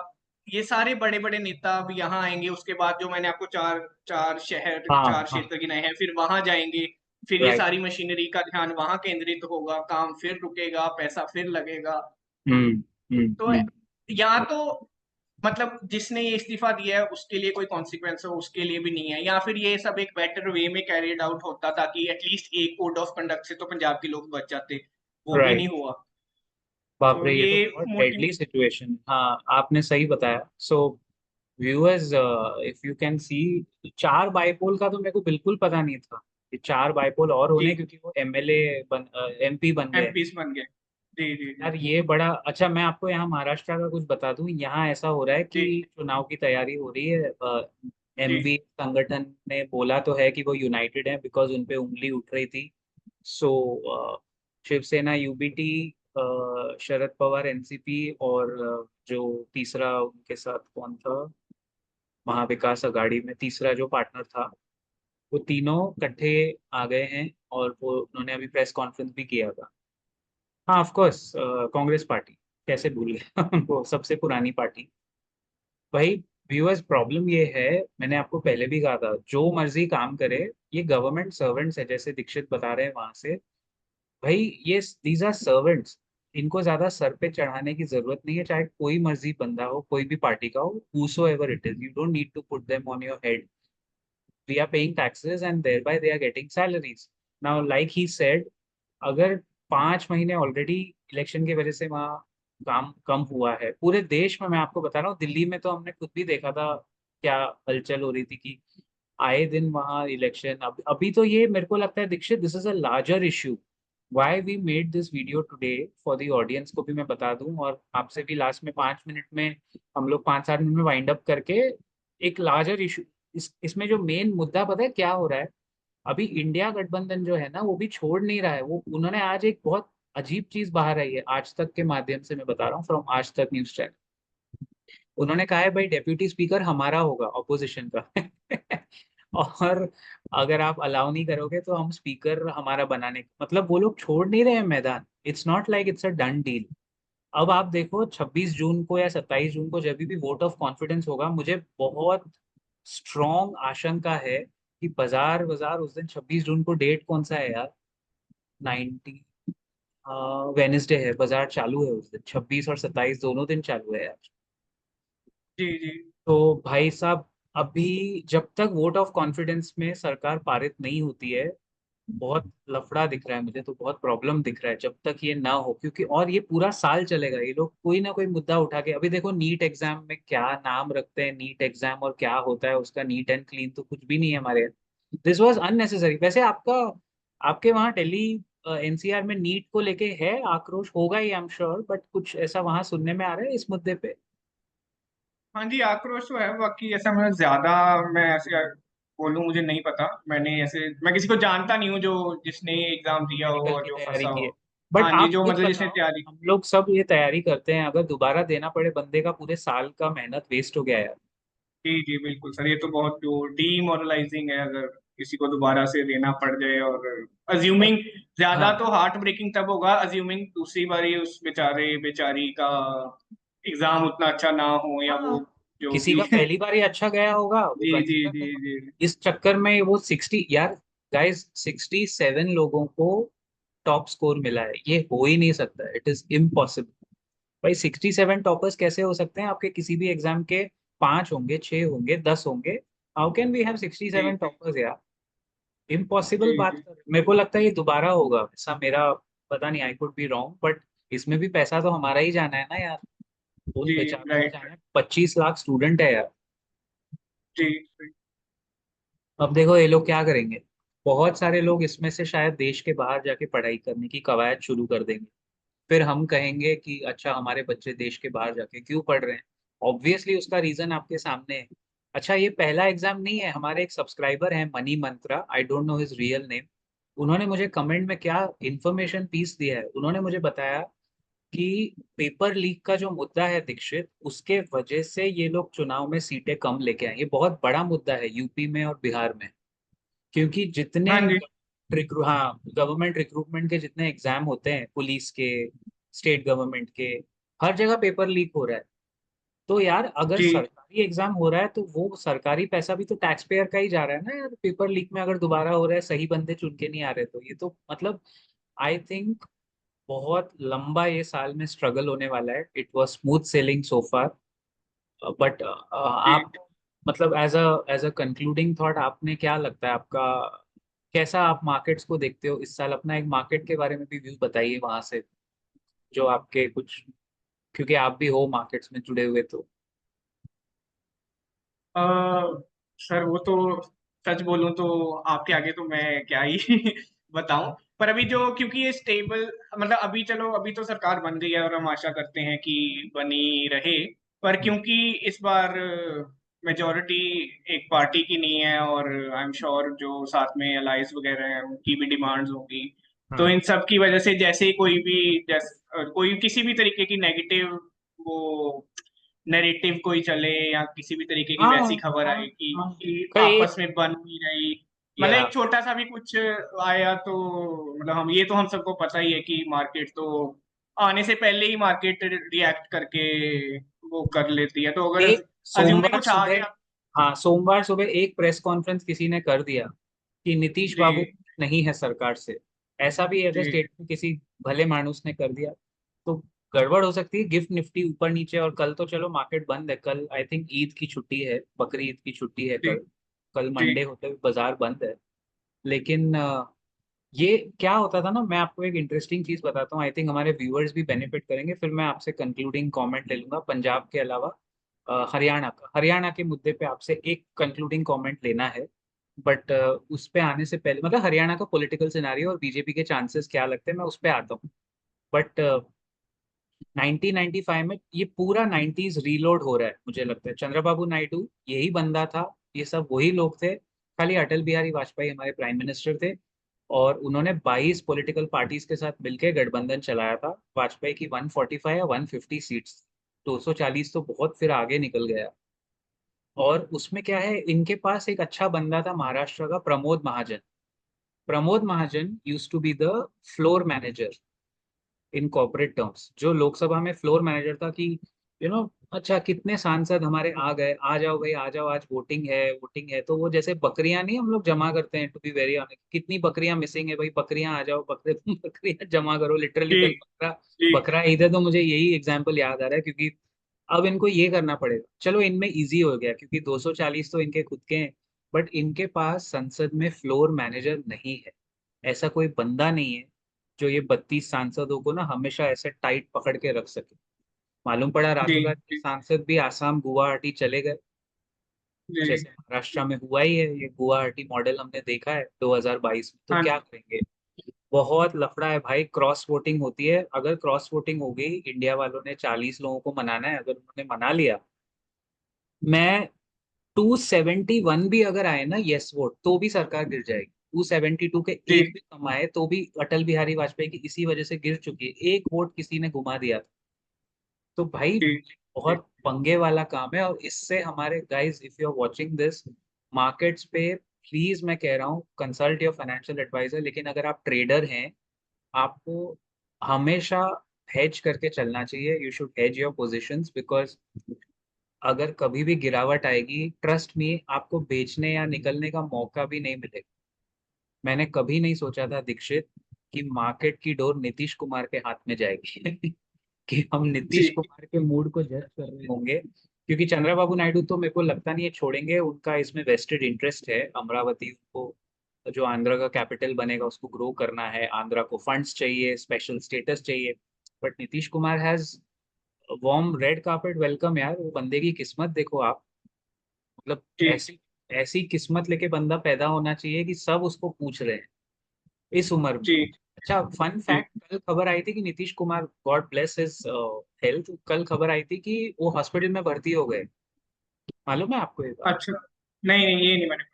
ये सारे बड़े बड़े नेता अब यहाँ आएंगे, उसके बाद जो मैंने आपको चार चार शहर, हाँ, चार हाँ। क्षेत्र गिनाए हैं, फिर वहां जाएंगे, फिर ये राइट। सारी मशीनरी का ध्यान वहां केंद्रित होगा, काम फिर रुकेगा, पैसा फिर लगेगा। हम्म, हम्म, तो या तो मतलब जिसने ये इस्तीफा दिया है उसके लिए कोई कॉन्सिक्वेंस हो, उसके लिए भी नहीं है, या फिर ये सब एक बेटर वे में कैरिड आउट होता ताकि एटलीस्ट एक कोड ऑफ कंडक्ट से तो पंजाब के लोग बच जाते, वो भी राइट। नहीं हुआ। बाप तो रे, ये ये तो बहुत मोटी डेडली सिचुएशन, हाँ आपने सही बताया। So viewers, if you can C, 4 bipole का तो मेरे को बिल्कुल पता नहीं था। ये 4 बाइपोल और होने, जी। क्योंकि वो एमएलए बन एमपी बन गए। एमपीस बन गए। जी जी जी। यार ये बड़ा अच्छा, मैं आपको यहाँ महाराष्ट्र का कुछ बता दूं, यहाँ ऐसा हो रहा है जी कि चुनाव की तैयारी हो रही है। जी एमवी संगठन ने बोला तो है कि वो यूनाइटेड है, बिकॉज उन पे उंगली उठ रही थी। सो शिवसेना यूबीटी, शरद पवार एनसीपी, और जो तीसरा उनके साथ कौन था, महाविकास अघाड़ी में तीसरा जो पार्टनर था, वो तीनों इकट्ठे आ गए हैं। और वो उन्होंने अभी प्रेस कॉन्फ्रेंस भी किया था। हाँ ऑफ कोर्स, कांग्रेस पार्टी, कैसे भूल गया वो सबसे पुरानी पार्टी। भाई व्यूअर्स, प्रॉब्लम ये है, मैंने आपको पहले भी कहा था, जो मर्जी काम करे, ये गवर्नमेंट सर्वेंट्स है, जैसे दीक्षित बता रहे हैं वहां से। भाई ये दीज आर सर्वेंट्स, इनको ज्यादा सर पे चढ़ाने की जरूरत नहीं है, चाहे कोई मर्जी बंदा हो, कोई भी पार्टी का हो, whosoever it is, you don't need to put them on your head. We are paying taxes and thereby they are getting salaries. Now like he said, अगर 5 महीने ऑलरेडी इलेक्शन की वजह से वहाँ काम कम हुआ है पूरे देश में, मैं आपको बता रहा हूँ, दिल्ली में तो हमने खुद भी देखा था क्या हलचल हो रही थी कि आए दिन वहाँ इलेक्शन। अभी तो ये मेरे को लगता है Dikshit, this is a larger issue. Why we made this video today, for the audience को भी मैं बता दूं, और आपसे भी लास्ट में 5 मिनट में, हम लोग 5-7 मिनट में वाइंड अप करके एक लार्जर इशू, इसमें जो मेन मुद्दा पता है क्या हो रहा है। अभी इंडिया गठबंधन जो है ना, वो भी छोड़ नहीं रहा है। वो उन्होंने आज एक बहुत अजीब चीज बाहर आई है, आज तक के माध्यम से मैं बता रहा हूँ, फ्रॉम आज तक न्यूज चैनल। उन्होंने कहा है भाई डेप्यूटी स्पीकर हमारा होगा, ऑपोजिशन का और अगर आप अलाउ नहीं करोगे तो हम स्पीकर हमारा बनाने, मतलब वो लोग छोड़ नहीं रहे हैं मैदान। It's not like it's a done deal. अब आप देखो 26 जून को या 27 जून को जब भी वोट ऑफ कॉन्फिडेंस होगा, मुझे बहुत स्ट्रॉन्ग आशंका है कि बाजार बाजार उस दिन 26 जून को, डेट कौन सा है यार, 19, वेनेसडे है, बाजार चालू है उस दिन, 26 और 27 दोनों दिन चालू है यार। जी जी। तो भाई साहब, अभी जब तक वोट ऑफ कॉन्फिडेंस में सरकार पारित नहीं होती है, बहुत लफड़ा दिख रहा है मुझे, तो बहुत प्रॉब्लम दिख रहा है जब तक ये ना हो, क्योंकि और ये पूरा साल चलेगा, ये लोग कोई ना कोई मुद्दा उठा के। अभी देखो नीट एग्जाम में क्या नाम रखते हैं, नीट एग्जाम, और क्या होता है उसका, नीट एंड क्लीन तो कुछ भी नहीं है हमारे यहाँ। This was unnecessary. वैसे आपका, आपके वहाँ दिल्ली एनसीआर में नीट को लेके है आक्रोश, होगा ही आई एम श्योर, बट कुछ ऐसा वहां सुनने में आ रहा है इस मुद्दे पे? हाँ जी, आक्रोश तो है, बाकी ऐसा मैं ज्यादा, मैं ऐसे बोलूँ मुझे नहीं पता। मैंने ऐसे, मैं किसी को जानता नहीं हूँ जो जिसने एग्जाम दिया हो मेडिकल और की जो तैयारी फंसा की हो। है, बट हाँ जी, आप जो खुद मतलब जिसने बताओ, तैयारी। हम लोग सब ये तैयारी करते हैं, अगर दोबारा देना पड़े बंदे का पूरे साल का मेहनत वेस्ट हो गया यार। जी जी बिल्कुल सर, ये तो बहुत जो डीमोरलाइजिंग है अगर किसी को दोबारा से देना पड़ जाए। और और अज्यूमिंग, ज्यादा हाँ तो हार्ट ब्रेकिंग तब होगा अज्यूमिंग दूसरी बारी उस बेचारे बेचारी का एग्जाम उतना अच्छा ना हो, या वो हाँ, जो किसी भी का पहली बार ही अच्छा गया होगा, वो जी जी कंसिडर जी होगा। जी इस चक्कर में वो 60 यार, गाइस 67 लोगों को टॉप स्कोर मिला है, ये हो ही नहीं सकता, इट इज इम्पॉसिबल। भाई 67 टॉपर्स कैसे हो सकते हैं आपके किसी भी एग्जाम के? 5 होंगे, 6 होंगे, 10 होंगे, how can we have sixty जी सेवन टॉपर्स यार? इम्पॉसिबल जी बात जी कर, मेरे को लगता है ये दोबारा होगा ऐसा, मेरा पता नहीं, I could be wrong, but इसमें भी पैसा तो हमारा ही जाना है ना यार, उन जी बेचारों का राइट। जाना है। 25 लाख स्टूडेंट है यार। जी अब देखो ये लोग क्या करेंगे, बहुत सारे लोग इसमें से शायद देश के बाहर जाके पढ़ाई करने की कवायद शुरू कर देंगे। फिर हम कहेंगे कि अच्छा हमारे बच्चे देश के बाहर जाके क्यों पढ़ रहे हैं? ऑब्वियसली उसका रीजन आपके सामने है। अच्छा ये पहला एग्जाम नहीं है, हमारे एक सब्सक्राइबर हैं money Mantra, I don't know his real name, उन्होंने मुझे कमेंट में क्या इन्फॉर्मेशन पीस दिया है, उन्होंने मुझे बताया कि पेपर लीक का जो मुद्दा है दीक्षित, उसके वजह से ये लोग चुनाव में सीटें कम लेके आए। ये बहुत बड़ा मुद्दा है यूपी में और बिहार में, क्योंकि जितने हाँ जी हाँ गवर्नमेंट रिक्रूटमेंट के जितने एग्जाम होते हैं, पुलिस के, स्टेट गवर्नमेंट के, हर जगह पेपर लीक हो रहा है। तो यार अगर जी सरकारी एग्जाम हो रहा है तो वो सरकारी पैसा भी तो टैक्स पेयर का ही जा रहा है ना यार, पेपर लीक में अगर दोबारा हो रहा है, सही बंदे चुन के नहीं आ रहे, तो ये तो मतलब आई थिंक बहुत लंबा ये साल में स्ट्रगल होने वाला है। It was smooth sailing so far, but जी। आप मतलब एज अ कंक्लूडिंग थॉट, आपने क्या लगता है आपका, कैसा आप मार्केट्स को देखते हो इस साल? अपना एक मार्केट के बारे में भी व्यू बताइए वहां से, जो आपके कुछ, क्योंकि आप भी हो मार्केट्स में जुड़े हुए तो। अ, सर वो तो सच बोलूं तो आपके आगे तो मैं क्या ही बताऊं। पर अभी जो, क्योंकि ये स्टेबल, मतलब अभी चलो अभी तो सरकार बन गई है और हम आशा करते हैं कि बनी रहे। पर क्योंकि इस बार मेजोरिटी एक पार्टी की नहीं है, और आई एम श्योर जो साथ में अलाइंस वगैरह हैं उनकी भी डिमांड्स होगी, तो हाँ इन सब की वजह से जैसे ही कोई भी, कोई किसी भी तरीके की नेगेटिव वो नैरेटिव कोई चले, या किसी भी तरीके की हाँ वैसी खबर हाँ आए हाँ, कि कई आपस में बन नहीं रही, मतलब या एक छोटा सा भी कुछ आया तो, मतलब हम, ये तो हम सबको पता ही है कि मार्केट तो आने से पहले ही मार्केट रिएक्ट करके वो कर लेती है, तो अगर एक अज्यूम सोमवार कुछ आ सुबह, गया। हाँ सोमवार सुबह एक प्रेस कॉन्फ्रेंस किसी ने कर दिया कि नीतीश जी बाबू नहीं है सरकार से, ऐसा भी अगर जी स्टेटमेंट किसी भले मानुस ने कर दिया तो गड़बड़ हो सकती है। गिफ्ट निफ्टी ऊपर नीचे, और कल तो चलो मार्केट बंद है, कल आई थिंक ईद की छुट्टी है, बकरी ईद की छुट्टी है जी कल, कल जी मंडे होते हुए बाजार बंद है। लेकिन ये क्या होता था ना, मैं आपको एक इंटरेस्टिंग चीज बताता हूँ, आई थिंक हमारे व्यूअर्स भी बेनिफिट करेंगे, फिर मैं आपसे कंक्लूडिंग कमेंट ले लूंगा पंजाब के अलावा। हरियाणा का, हरियाणा के मुद्दे पे आपसे एक कंक्लूडिंग कमेंट लेना है, बट उस पे आने से पहले मतलब हरियाणा का पॉलिटिकल सिनारियो और बीजेपी के चांसेस क्या लगते हैं मैं उस पे आता हूँ। बट 1995 में ये पूरा 90s रीलोड हो रहा है, मुझे लगता है चंद्रबाबू नायडू यही बंदा था, ये सब वही लोग थे, खाली अटल बिहारी वाजपेयी हमारे प्राइम मिनिस्टर थे, और उन्होंने 22 पॉलिटिकल पार्टीज के साथ मिलकर गठबंधन चलाया था। वाजपेयी की 145 या 150 सीट्स, 240 तो बहुत फिर आगे निकल गया। और उसमें क्या है, इनके पास एक अच्छा बंदा था महाराष्ट्र का, Pramod Mahajan. Pramod Mahajan use to be the floor manager in corporate terms, जो लोकसभा में फ्लोर मैनेजर था कि अच्छा कितने सांसद हमारे आ गए, आ जाओ भाई आ जाओ, आज वोटिंग है वोटिंग है, तो वो जैसे बकरियां नहीं हम लोग जमा करते हैं, टू बी वेरी ऑनेस्ट, कितनी बकरियां मिसिंग है भाई, बकरियां आ जाओ, बकरे बकरियां जमा करो, लिटरली जी कल बकरा जी बकरा ईद है, तो मुझे यही एग्जाम्पल याद आ रहा है, क्योंकि अब इनको ये करना पड़ेगा। चलो इनमें इजी हो गया क्योंकि 240 तो इनके खुद के हैं, बट इनके पास संसद में फ्लोर मैनेजर नहीं है, ऐसा कोई बंदा नहीं है जो ये 32 सांसदों को ना हमेशा ऐसे टाइट पकड़ के रख सके। मालूम पड़ा जी रातों रात ये जी सांसद भी आसाम गुवाहाटी चले गए, जी। जैसे महाराष्ट्र में हुआ ही है, ये गुवाहाटी मॉडल हमने देखा है 2022 में, तो हाँ क्या करेंगे। बहुत लफड़ा है भाई, क्रॉस वोटिंग होती है, अगर क्रॉस वोटिंग हो गई, इंडिया वालों ने 40 लोगों को मनाना है, अगर उन्होंने मना लिया, मैं 271 भी अगर आए ना यस वोट, तो भी सरकार गिर जाएगी। 272 के जी एक भी कम आए तो भी अटल बिहारी वाजपेयी की इसी वजह से गिर चुकी है, एक वोट किसी ने घुमा दिया था। तो भाई जी जी बहुत पंगे वाला काम है, और इससे हमारे guys, if you are watching this markets पे, प्लीज मैं कह रहा हूँ कंसल्ट योर फाइनेंशियल एडवाइजर, लेकिन अगर आप ट्रेडर हैं, आपको हमेशा हेज करके चलना चाहिए, you should hedge your positions, because अगर कभी भी गिरावट आएगी, ट्रस्ट मी, आपको बेचने या निकलने का मौका भी नहीं मिलेगा। मैंने कभी नहीं सोचा था दीक्षित कि मार्केट की डोर नीतीश कुमार के हाथ में जाएगी कि हम नीतीश जी कुमार के मूड को जज कर रहे होंगे, क्योंकि चंद्रबाबू नायडू तो मेरे को लगता नहीं है छोड़ेंगे, उनका इसमें वेस्टेड इंटरेस्ट है, अमरावती को जो आंध्र का कैपिटल बनेगा उसको ग्रो करना है, आंध्रा को फंड्स चाहिए, स्पेशल स्टेटस चाहिए, but Nitish Kumar has warm red carpet welcome यार, वो बंदे की किस्मत देखो आप, मतलब जी ऐसी ऐसी किस्मत लेके बंदा पैदा होना चाहिए कि सब उसको पूछ रहे हैं इस उम्र में। जी अच्छा फन जी। फैक्ट, कल खबर आई थी कि Nitish Kumar, God bless his health, कल खबर आई थी कि वो हॉस्पिटल में भर्ती हो गए, मालूम है आपको ये बात। अच्छा, नहीं नहीं, ये नहीं मैंने।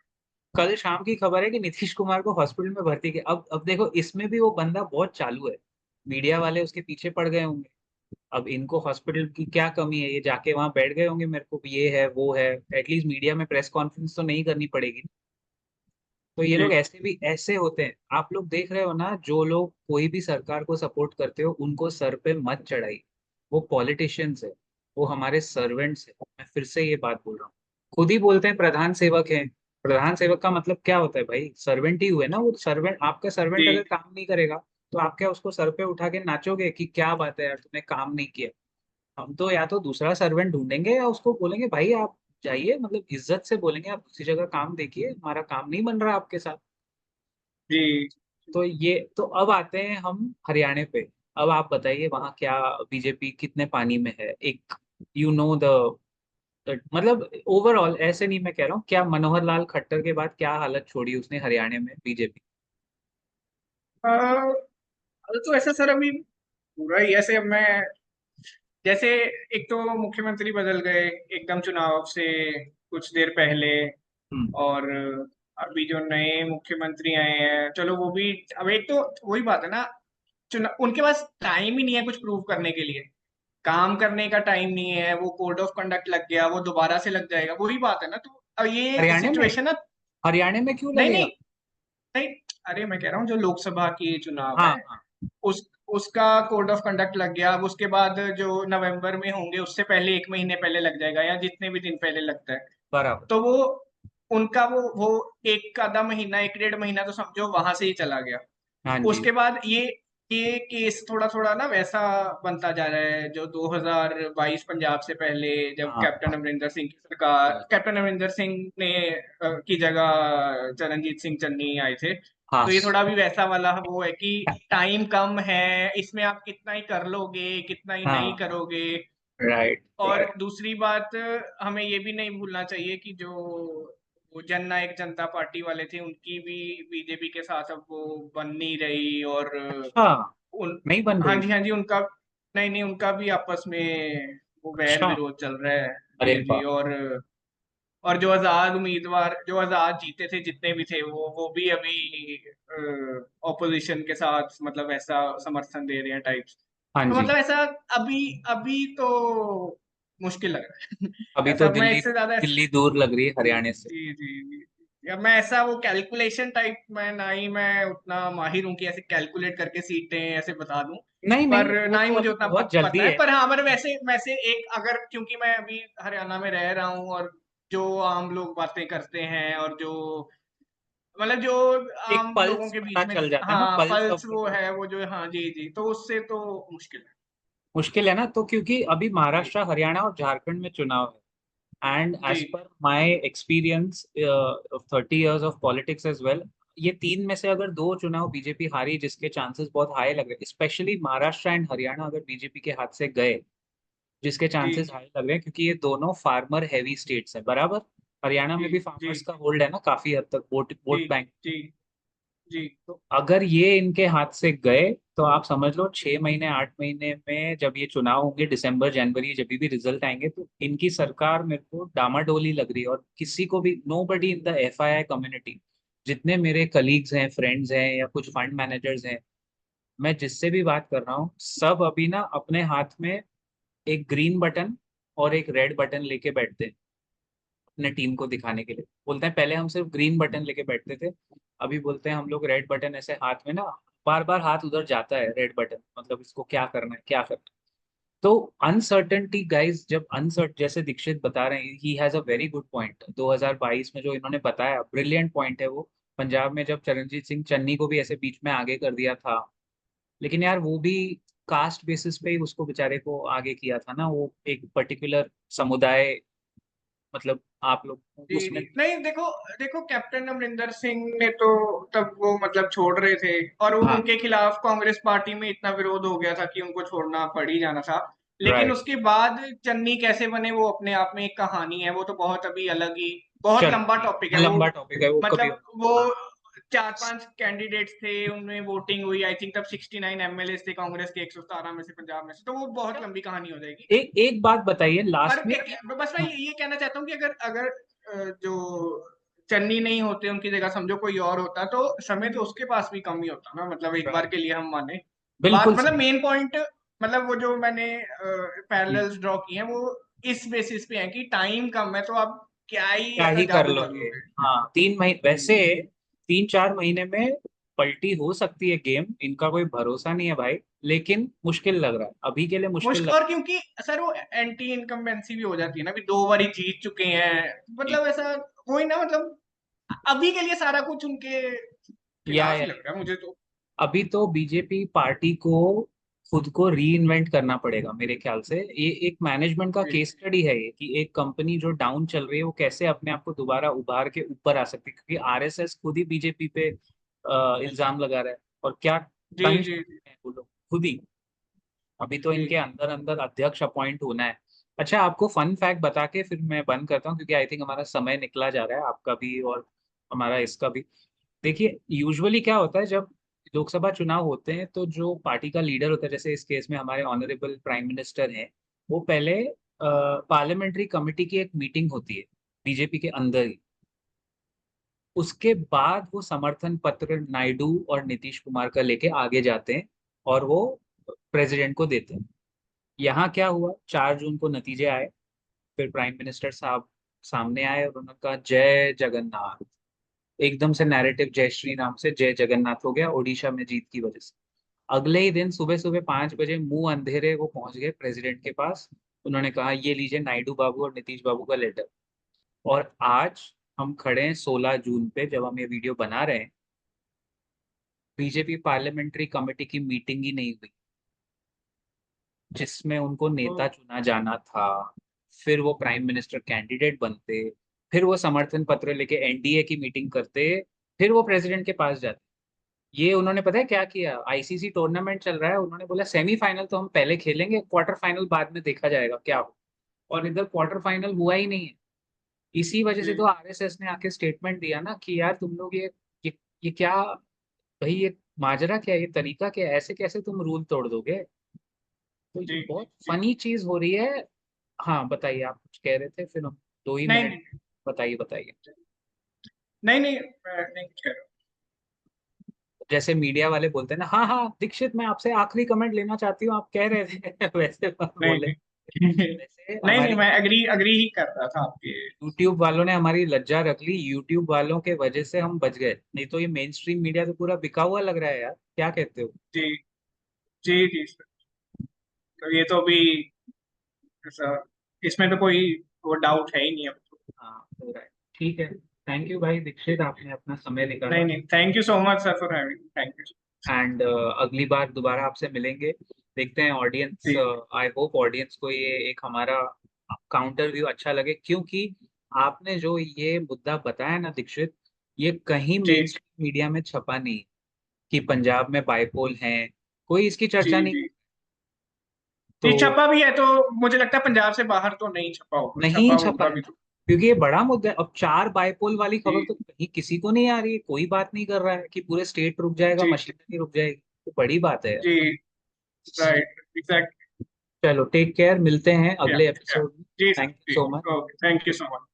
कल शाम की खबर है कि नीतीश कुमार को हॉस्पिटल में भर्ती किया। अब देखो इसमें भी वो बंदा बहुत चालू है, मीडिया वाले उसके पीछे पड़ गए होंगे, अब इनको हॉस्पिटल की क्या कमी है, ये जाके वहां बैठ गए होंगे, मेरे को भी ये है वो है, एटलीस्ट मीडिया में प्रेस कॉन्फ्रेंस तो नहीं करनी पड़ेगी। तो ये लोग जी ऐसे भी ऐसे होते हैं, आप लोग देख रहे हो ना, जो लोग कोई भी सरकार को सपोर्ट करते हो उनको सर पे मत चढ़ाई, वो पॉलिटिशियंस है, वो हमारे सर्वेंट्स है, मैं फिर से ये बात बोल रहा हूँ, खुद ही बोलते हैं प्रधान सेवक है, प्रधान सेवक का मतलब क्या होता है भाई, सर्वेंट ही हुए ना वो, सर्वेंट, आपका सर्वेंट जी अगर काम नहीं करेगा तो आप क्या उसको सर पे उठा के नाचोगे कि क्या बात है यार तुमने काम नहीं किया। हम तो या तो दूसरा सर्वेंट ढूंढेंगे या उसको बोलेंगे भाई आप जाइए, मतलब इज्जत से बोलेंगे आप दूसरी जगह काम देखिए, हमारा काम नहीं बन रहा आपके साथ। जी। तो ये तो अब आते हैं हम हरियाणा पे। अब आप बताइए वहाँ क्या, बीजेपी कितने पानी में है, एक यू नो द मतलब ओवरऑल ऐसे नहीं मैं कह रहा हूँ, क्या मनोहर लाल खट्टर के बाद क्या हालत छोड़ी उसने हरियाणा में बीजेपी। तो ऐसा सर अभी पूरा ही ऐसे मैं जैसे एक तो मुख्यमंत्री बदल गए एकदम चुनाव से कुछ देर पहले। हम्म। और अभी जो नए मुख्यमंत्री आए हैं चलो वो भी अब एक तो वही बात है ना। चुनाव उनके पास टाइम ही नहीं है कुछ प्रूव करने के लिए। काम करने का टाइम नहीं है वो कोड ऑफ कंडक्ट लग गया वो दोबारा से लग जाएगा वही बात है ना। तो अब ये हरियाणा में, सिचुएशन ना। हरियाणा में क्यों नहीं लगेगा। नहीं नहीं। अरे मैं कह रहा हूँ जो लोकसभा की चुनाव हाँ है हाँ। उस उसका कोड ऑफ कंडक्ट लग गया। अब उसके बाद जो नवंबर में होंगे उससे पहले एक महीने पहले लग जाएगा या जितने भी दिन पहले लगता है। बराबर। तो वो उनका वो एक आधा महीना एक डेढ़ महीना तो समझो वहां से ही चला गया। हाँ जी। उसके बाद ये केस थोड़ा थोड़ा ना वैसा बनता जा रहा है जो 2022 पंजाब से पहले जब हाँ कैप्टन हाँ। अमरिंदर सिंह की सरकार बस। कैप्टन अमरिंदर सिंह ने की जगह चरणजीत सिंह चन्नी आए थे। हाँ। तो ये थोड़ा भी वैसा वाला वो है कि टाइम कम है इसमें आप कितना ही कर लोगे कितना ही नहीं हाँ। करोगे। राइट और राइट। दूसरी बात हमें ये भी नहीं भूलना चाहिए कि जो वो जननायक जनता पार्टी वाले थे उनकी भी बीजेपी के साथ अब वो बन नहीं रही। और अच्छा, उन नहीं बन रही। हाँ जी उनका नहीं नहीं उनका भी आपस में वो वैर अच्छा। विरोध चल रहा है। अरे जी जी। वाह। और जो आजाद उम्मीदवार जो आजाद जीते थे जितने भी थे वो भी अभी ऑपोजिशन के साथ मतलब ऐसा समर्थन दे रहे हैं टाइप्स। हाँ तो जी। मतलब ऐसा अभी अभी तो मुश्किल लग रहा अभी है तो ऐसा मैं दिल्ली, इससे ज्यादा दिल्ली दूर लग रही है हरियाणा से। जी जी जी। या मैं ऐसा वो कैलकुलेशन टाइप में ना ही मैं उतना माहिर हूँ कि ऐसे कैलकुलेट करके सीटें ऐसे बता दूं। नहीं नहीं, पर वो ना ही तो मुझे अभी उतना बहुत पता जल्दी है है। पर हाँ पर वैसे वैसे एक अगर क्योंकि मैं अभी हरियाणा में रह रहा हूँ और जो आम लोग बातें करते हैं और जो मतलब जो एक आम लोगों पल्स के पता बीच में चल जाता है ना, हाँ पल्स ऑफ पल्स द वो है वो जो हाँ जी जी तो उससे तो मुश्किल है। मुश्किल है ना, तो क्योंकि अभी जी महाराष्ट्र, हरियाणा और झारखंड में चुनाव है, एंड जी as per my experience of 30 years of politics as well, ये तीन में से अगर दो चुनाव बीजेपी हारी, जिसके चांसेस बहुत हाई लग रहे हैं, स्पेशली महाराष्ट्र एंड हरियाणा अगर बीजेपी के हाथ से गए, जिसके जी चांसेस हाई लग रहे हैं, क्योंकि ये दोनों फार्मर हैवी स्टेट्स हैं, बराबर। हरियाणा जी में भी जी फार्मर्स का होल्ड है ना काफी हद तक, वोट जी वोट बैंक। जी जी तो अगर ये इनके हाथ से गए, तो आप समझ लो 6 महीने 8 महीने में जब ये चुनाव होंगे, दिसंबर जनवरी जब भी रिजल्ट आएंगे, तो इनकी सरकार मेरे को डामाडोली लग रही है। और किसी को भी, nobody in the FII community, जितने मेरे कलीग्स हैं, फ्रेंड्स हैं, या कुछ फंड मैनेजर्स हैं, मैं जिससे भी बात कर रहा हूँ, सब अभी ना अपने हाथ में एक ग्रीन बटन और एक रेड बटन लेके बैठते हैं, अपने टीम को दिखाने के लिए। बोलते हैं पहले हम सिर्फ ग्रीन बटन लेके बैठते थे, अभी बोलते हैं हम लोग रेड बटन, ऐसे हाथ में ना बार बार हाथ उधर जाता है, रेड बटन मतलब इसको क्या करना है क्या करना है। तो अनसर्टेनिटी गाइस, जब अनसर्ट, जैसे दीक्षित बता रहे हैं, he has a very good point, 2022 में जो इन्होंने बताया ब्रिलियंट पॉइंट है वो। पंजाब में जब चरणजीत सिंह चन्नी को भी ऐसे बीच में आगे कर दिया था, लेकिन यार वो भी कास्ट बेसिस पे ही उसको बेचारे को आगे किया था ना, वो एक पर्टिकुलर समुदाय, मतलब आप लोग जी उसमें। जी नहीं देखो देखो कैप्टन अमरिंदर सिंह ने तो तब वो मतलब छोड़ रहे थे और वो हाँ। उनके खिलाफ कांग्रेस पार्टी में इतना विरोध हो गया था कि उनको छोड़ना पड़ ही जाना था। लेकिन राइट। उसके बाद चन्नी कैसे बने वो अपने आप में एक कहानी है वो तो बहुत अभी अलग ही बहुत चलो लंबा ठीक टॉपिक है, है वो। लंबा टॉपिक है वो, कभी मतलब और। वो हाँ। 4-5 कैंडिडेट्स थे उनमें वोटिंग हुई आई थिंक तब 69 एमएलए थे कांग्रेस के 117 में से पंजाब में से तो वो बहुत अच्छा, लंबी कहानी हो जाएगी। एक एक बात बताइए पर लास्ट में। बस मैं ये कहना चाहता हूँ कि अगर अगर जो चन्नी नहीं होते उनकी जगह समझो कोई और होता तो समय तो उसके पास भी कम ही होता ना मतलब एक बार राइट। के लिए हम माने। बात बिल्कुल मतलब सही। मेन पॉइंट मतलब वो जो मैंने हम्म, पैरेलल्स ड्रॉ किए हैं वो इस बेसिस पे है कि टाइम कम है तो आप क्या ही क्या ऐसा ही कर जादू कर लोगे। लोगे। हाँ, 3 महीने जी वैसे, जी 3 4 महीने में पलटी हो सकती है गेम, इनका कोई भरोसा नहीं है भाई, लेकिन मुश्किल लग रहा है, अभी के लिए मुश्किल मुश्किल लग और क्योंकि सर वो एंटी इनकम्बेंसी भी हो जाती है ना अभी 2 बार ही जीत चुके हैं रहा है। मतलब ऐसा वही ना मतलब अभी के लिए सारा कुछ उनके खिलाफ या ही लग रहा है मुझे तो। अभी तो बीजेपी पार्टी को खुद को री इन्वेंट करना पड़ेगा मेरे ख्याल से। ये एक मैनेजमेंट का जी केस स्टडी है ये, कि एक कंपनी जो डाउन चल रही है वो कैसे अपने आप को दोबारा उभार के ऊपर आ सकती है, क्योंकि RSS खुद ही बीजेपी पे इल्जाम लगा रहा है। और क्या जी तंज जी है वो लोग खुद ही। अभी तो जी इनके अंदर अंदर अध्यक्ष अपॉइंट होना है, अच्छा, आपको फन फैक्ट बता के फिर मैं बंद करता हूँ, क्योंकि आई थिंक हमारा समय निकला जा रहा है, आपका भी और हमारा इसका भी। देखिए, यूजुअली क्या होता है जब लोकसभा चुनाव होते हैं, तो जो पार्टी का लीडर होता है, जैसे इस केस में हमारे ऑनरेबल प्राइम मिनिस्टर हैं, वो पहले पार्लियामेंट्री कमेटी की एक मीटिंग होती है बीजेपी के अंदर ही। उसके बाद वो समर्थन पत्र नायडू और नीतीश कुमार का लेके आगे जाते हैं और वो प्रेसिडेंट को देते हैं। यहाँ क्या हुआ, 4 जून को नतीजे आए, फिर प्राइम मिनिस्टर साहब सामने आए और उन्होंने कहा जय जगन्नाथ। एकदम से नैरेटिव जय श्री राम से जय जगन्नाथ हो गया ओडिशा में जीत की वजह से। अगले ही दिन सुबह सुबह 5 बजे मुंह अंधेरे वो पहुंच गए प्रेसिडेंट के पास। उन्होंने कहा ये लीजिए नायडू बाबू और नीतीश बाबू का लेटर। और आज हम खड़े हैं 16 जून पे, जब हम ये वीडियो बना रहे हैं, बीजेपी पार्लियामेंट्री कमेटी की मीटिंग ही नहीं हुई जिसमें उनको तो नेता चुना जाना था। फिर वो प्राइम मिनिस्टर कैंडिडेट बनते, फिर वो समर्थन पत्र लेके एनडीए की मीटिंग करते, फिर वो प्रेसिडेंट के पास जाते। ये उन्होंने पता है क्या किया, आईसीसी टूर्नामेंट चल रहा है, उन्होंने बोला सेमीफाइनल तो हम पहले खेलेंगे, क्वार्टर फाइनल बाद में देखा जाएगा क्या हो। और इधर क्वार्टर फाइनल हुआ ही नहीं है। इसी वजह से तो जी आरएसएस ने आके स्टेटमेंट दिया ना कि यार तुम लोग ये ये क्या, भाई ये माजरा क्या है, ये तरीका क्या है, ऐसे कैसे तुम रूल तोड़ दोगे। तो ये जी जी बहुत जी। फनी चीज हो रही है। हाँ बताइए, आप कुछ कह रहे थे, फिर हम 2 ही मिनट। नहीं बताइए बताइए। नहीं नहीं, मैं नहीं कुछ कह रहा जैसे मीडिया वाले बोलते हैं ना, हाँ हाँ दीक्षित मैं आपसे आखिरी कमेंट लेना चाहती हूँ, आप कह रहे थे वैसे आप हूँ। नहीं बोले। नहीं वैसे नहीं नहीं, हमारी मैं अग्री अग्री ही कर रहा था आपके। यूट्यूब वालों ने हमारी लज्जा रख ली, यूट्यूब वालों के वजह से हम बच गए, नहीं तो ये मेन स्ट्रीम मीडिया तो पूरा बिका हुआ लग रहा है यार, क्या कहते हो। जी जी जी सर। तो ये तो अभी ऐसा, इसमें तो कोई वो डाउट है ही नहीं अब तो। हाँ हो रहा है। ठीक है, थैंक यू भाई दीक्षित, आपने अपना समय नहीं निकाला। नहीं, thank you so much sir for having, thank you. And अगली बार दोबारा आपसे मिलेंगे। देखते हैं ऑडियंस, जी आई होप ऑडियंस को ये एक हमारा काउंटर व्यू अच्छा लगे, क्योंकि आपने जो ये मुद्दा बताया ना दीक्षित, ये कहीं जी मेन स्ट्रीम मीडिया में छपा नहीं कि पंजाब में बाइपोल हैं, कोई इसकी जी चर्चा नहीं। जी तो जी। छपा भी है तो मुझे लगता है पंजाब से बाहर तो नहीं छपा होगा, नहीं छपा छपा होगा है भी ना, तो। क्योंकि ये बड़ा मुद्दा है। अब 4 बाइपोल वाली खबर तो जी कहीं किसी को नहीं आ रही है, कोई बात नहीं कर रहा है कि पूरे स्टेट रुक जाएगा, जी मशीनरी रुक जाएगी, तो बड़ी बात है यार। जी। Right, exact. चलो टेक केयर, मिलते हैं या अगले या एपिसोड में। जी सर थैंक यू जी। So much. Okay, thank you so much.